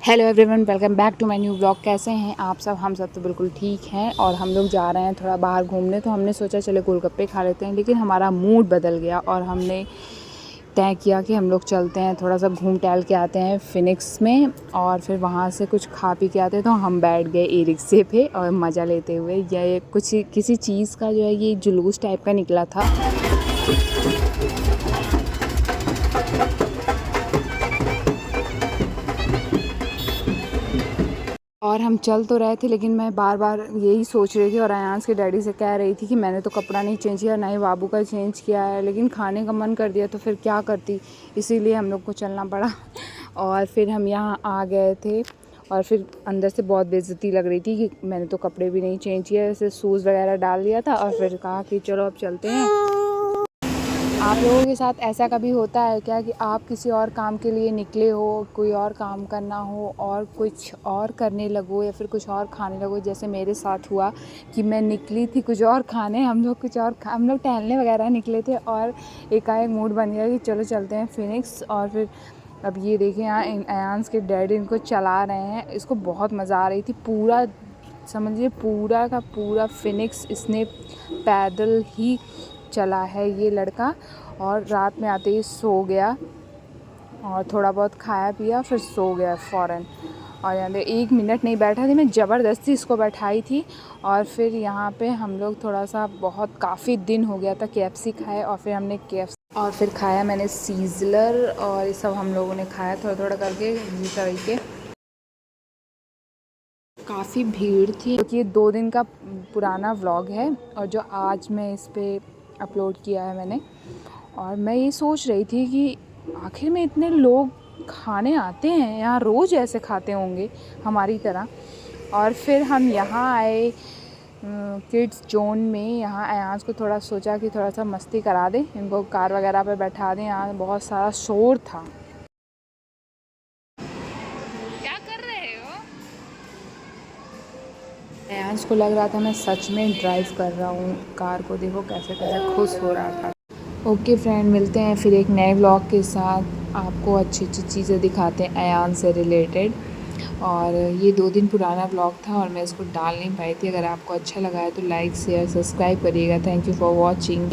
Hello everyone, welcome back to my new blog. कैसे हैं आप सब? हम सब तो बिल्कुल ठीक हैं। और हम लोग जा रहे हैं थोड़ा बाहर घूमने, तो हमने सोचा चलो गोलगप्पे खा लेते हैं। लेकिन हमारा मूड बदल गया और हमने तय किया कि हम लोग चलते हैं, थोड़ा सा घूम टहल के आते हैं फिनिक्स में और फिर वहाँ से कुछ खा पी के आते हैं। तो हम बैठ गए ई रिक्शे पे और मज़ा लेते हुए। ये कुछ किसी चीज़ का जो है ये जुलूस टाइप का निकला था। और हम चल तो रहे थे, लेकिन मैं बार बार यही सोच रही थी और अयांश के डैडी से कह रही थी कि मैंने तो कपड़ा नहीं चेंज किया, ना ही बाबू का चेंज किया है, लेकिन खाने का मन कर दिया तो फिर क्या करती। इसीलिए हम लोग को चलना पड़ा। और फिर हम यहाँ आ गए थे और फिर अंदर से बहुत बेइज्जती लग रही थी कि मैंने तो कपड़े भी नहीं चेंज किए, ऐसे शूज़ वगैरह डाल दिया था। और फिर कहा कि चलो अब चलते हैं। आप लोगों के साथ ऐसा कभी होता है क्या कि आप किसी और काम के लिए निकले हो, कोई और काम करना हो और कुछ और करने लगो या फिर कुछ और खाने लगो? जैसे मेरे साथ हुआ कि मैं निकली थी कुछ और खाने, हम लोग टहलने वगैरह निकले थे और एकाएक मूड बन गया कि चलो चलते हैं फिनिक्स। और फिर अब ये देखिए यहाँ अयांश के डैडी इनको चला रहे हैं। इसको बहुत मज़ा आ रही थी। पूरा समझिए पूरा का पूरा फिनिक्स इसने पैदल ही चला है ये लड़का। और रात में आते ही सो गया और थोड़ा बहुत खाया पिया फिर सो गया फ़ौरन। और यहाँ 1 मिनट नहीं बैठा थी, मैं ज़बरदस्ती इसको बैठाई थी। और फिर यहाँ पे हम लोग थोड़ा सा बहुत काफ़ी दिन हो गया था KFC खाए और फिर हमने KFC और फिर खाया मैंने सीज़लर और ये सब हम लोगों ने खाया थोड़ा थोड़ा करके इसी तरीके। काफ़ी भीड़ थी क्योंकि ये 2 दिन का पुराना व्लॉग है और जो आज मैं इस पे अपलोड किया है मैंने। और मैं ये सोच रही थी कि आखिर में इतने लोग खाने आते हैं यहाँ, रोज़ ऐसे खाते होंगे हमारी तरह। और फिर हम यहाँ आए किड्स जोन में। यहाँ अयांश को थोड़ा सोचा कि थोड़ा सा मस्ती करा दें, इनको कार वगैरह पे बैठा दें। यहाँ बहुत सारा शोर था। क्या कर रहे हो? अयांश को लग रहा था मैं सच में ड्राइव कर रहा हूँ कार को। देखो कैसे कैसे खुश हो रहा था। ओके फ्रेंड, मिलते हैं फिर एक नए व्लॉग के साथ। आपको अच्छी अच्छी चीज़ें दिखाते हैं अयान से रिलेटेड। और ये 2 दिन पुराना व्लॉग था और मैं इसको डाल नहीं पाई थी। अगर आपको अच्छा लगा है तो लाइक शेयर सब्सक्राइब करिएगा। Thank you for watching.